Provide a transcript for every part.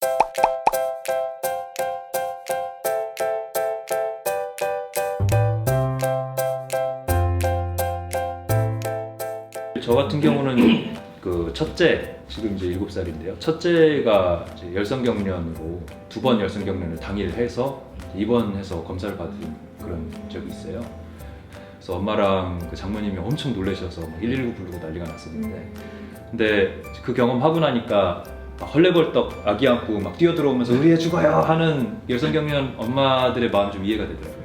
저 같은 경우는 그 첫째, 지금 이제 7살인데요. 첫째가 이제 열성경련으로 2번 열성경련을 당일 해서 입원해서 검사를 받은 그런 적이 있어요. 그래서 엄마랑 그 장모님이 엄청 놀라셔서 119 부르고 난리가 났었는데, 근데 그 경험하고 나니까 헐레벌떡 아기 안고 막 뛰어들어오면서 우리 애 죽어요 하는 열성경련 엄마들의 마음이 좀 이해가 되더라고요.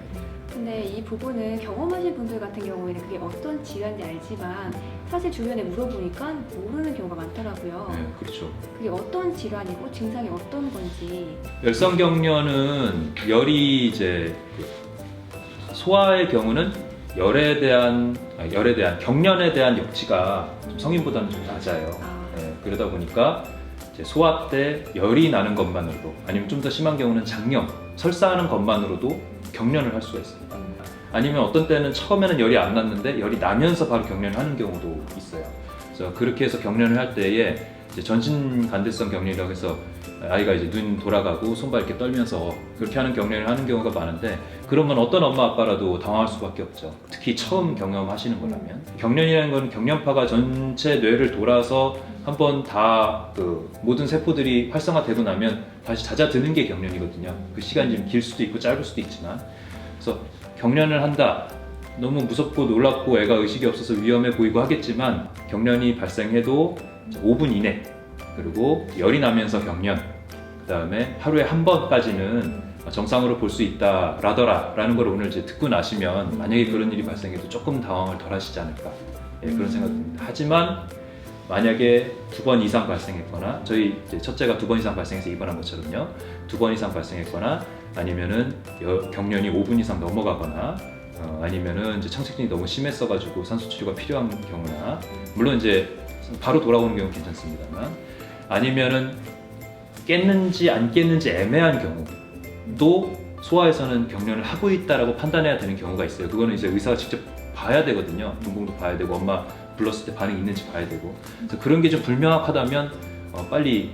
근데 이 부분은 경험하신 분들 같은 경우에는 그게 어떤 질환인지 알지만 사실 주변에 물어보니까 모르는 경우가 많더라고요. 네, 그렇죠. 그게 어떤 질환이고 증상이 어떤 건지. 열성경련은 열이 이제 소아의 경우는 열에 대한 경련에 대한 역치가 좀 성인보다는 좀 낮아요. 네, 그러다 보니까 이제 소아 때 열이 나는 것만으로도, 아니면 좀 더 심한 경우는 장염, 설사하는 것만으로도 경련을 할 수가 있습니다. 아니면 어떤 때는 처음에는 열이 안 났는데 열이 나면서 바로 경련을 하는 경우도 있어요. 그래서 그렇게 해서 경련을 할 때에 이제 전신간대성 경련이라고 해서 아이가 이제 눈 돌아가고 손발 이렇게 떨면서 그렇게 하는 경련을 하는 경우가 많은데, 그러면 어떤 엄마 아빠라도 당황할 수밖에 없죠. 특히 처음 경험하시는 거라면. 경련이라는 건 경련파가 전체 뇌를 돌아서 한번 다 그 모든 세포들이 활성화되고 나면 다시 잦아드는 게 경련이거든요. 그 시간이 좀 길 수도 있고 짧을 수도 있지만, 그래서 경련을 한다, 너무 무섭고 놀랍고 애가 의식이 없어서 위험해 보이고 하겠지만, 경련이 발생해도 5분 이내, 그리고 열이 나면서 경련, 그 다음에 하루에 한 번까지는 정상으로 볼 수 있다라더라 라는 걸 오늘 이제 듣고 나시면 만약에 그런 일이 발생해도 조금 당황을 덜 하시지 않을까, 예, 그런 생각이 듭니다. 하지만 만약에 2번 이상 발생했거나, 저희 이제 첫째가 2번 이상 발생해서 입원한 것처럼요, 2번 이상 발생했거나, 아니면은 경련이 5분 이상 넘어가거나, 아니면은 이제 청색진이 너무 심했어가지고 산소 치료가 필요한 경우나, 물론 이제 바로 돌아오는 경우는 괜찮습니다만, 아니면은 깼는지 안 깼는지 애매한 경우도 소아에서는 경련을 하고 있다라고 판단해야 되는 경우가 있어요. 그거는 이제 의사가 직접 봐야 되거든요. 눈공도 봐야 되고, 엄마 불렀을 때 반응이 있는지 봐야 되고. 그래서 그런 게 좀 불명확하다면 빨리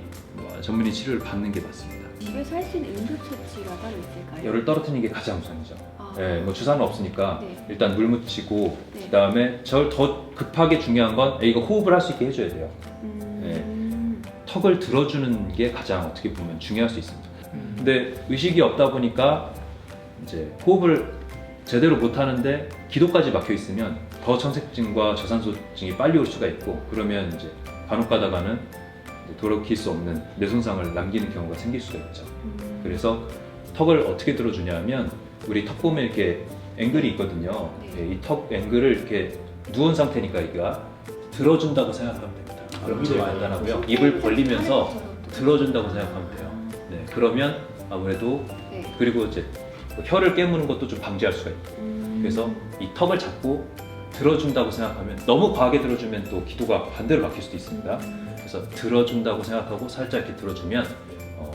전문의 치료를 받는 게 맞습니다. 집에서 할 수 있는 응급처치가 따로 있을까요? 열을 떨어뜨리는 게 가장 우선이죠. 아. 뭐 주사는 없으니까 네. 일단 물 묻히고, 네. 그다음에 더 급하게 중요한 건 애가 호흡을 할 수 있게 해줘야 돼요. 턱을 들어주는 게 가장 어떻게 보면 중요할 수 있습니다. 근데 의식이 없다 보니까 이제 호흡을 제대로 못 하는데 기도까지 막혀 있으면 더 청색증과 저산소증이 빨리 올 수가 있고, 그러면 이제 간혹 가다가는 돌이킬 수 없는 뇌손상을 남기는 경우가 생길 수가 있죠. 그래서 턱을 어떻게 들어주냐 하면, 우리 턱 보면 이렇게 앵글이 있거든요. 네. 이 턱 앵글을 이렇게 누운 상태니까 얘가 들어준다고 생각하면 됩니다. 그럼 제일 간단하고요. 입을 벌리면서 들어준다고 생각하면 돼요. 네, 그러면 아무래도, 네. 그리고 이제 혀를 깨무는 것도 좀 방지할 수가 있고, 그래서 이 턱을 잡고 들어준다고 생각하면, 너무 과하게 들어주면 또 기도가 반대로 막힐 수도 있습니다. 그래서 들어준다고 생각하고 살짝 이렇게 들어주면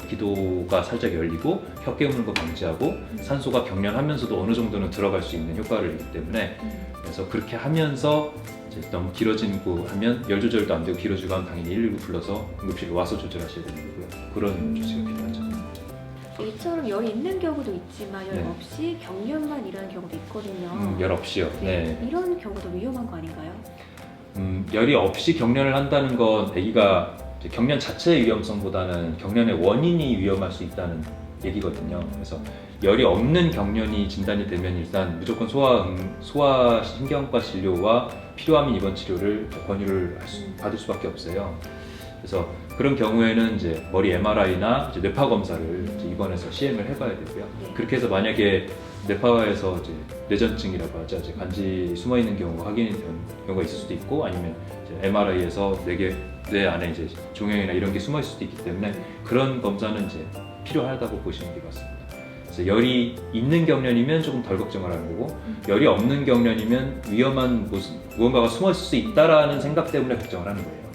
기도가 살짝 열리고 혀 깨무는 거 방지하고 산소가 경련하면서도 어느 정도는 들어갈 수 있는 효과를 있기 때문에, 그래서 그렇게 하면서 이제 너무 길어지고 하면 열 조절도 안 되고 길어지고 하면 당연히 119 불러서 응급실에 와서 조절하셔야 되는 거고요. 그런 조치가 필요하죠. 이처럼 열이 있는 경우도 있지만 열 네. 없이 경련만 일어나는 경우도 있거든요. 열 없이요. 네. 이런 경우도 위험한 거 아닌가요? 열이 없이 경련을 한다는 건 아기가 경련 자체의 위험성보다는 경련의 원인이 위험할 수 있다는 얘기거든요. 그래서 열이 없는 경련이 진단이 되면 일단 무조건 소아 신경과 진료와 필요하면 입원 치료를 권유를 받을 수밖에 없어요. 그래서 그런 경우에는 이제 머리 MRI나 이제 뇌파 검사를 이제 입원해서 시행을 해봐야 되고요. 네. 그렇게 해서 만약에 뇌파에서 이제 뇌전증이라고 하죠. 이제 간지 숨어 있는 경우가 확인이 된 경우가 있을 수도 있고, 아니면 이제 MRI에서 뇌 안에 이제 종양이나 이런 게 숨어 있을 수도 있기 때문에 그런 검사는 이제 필요하다고 보시는 게 맞습니다. 그래서 열이 있는 경련이면 조금 덜 걱정을 하는 거고, 열이 없는 경련이면 위험한 무언가가 숨어 있을 수 있다라는 생각 때문에 걱정을 하는 거예요.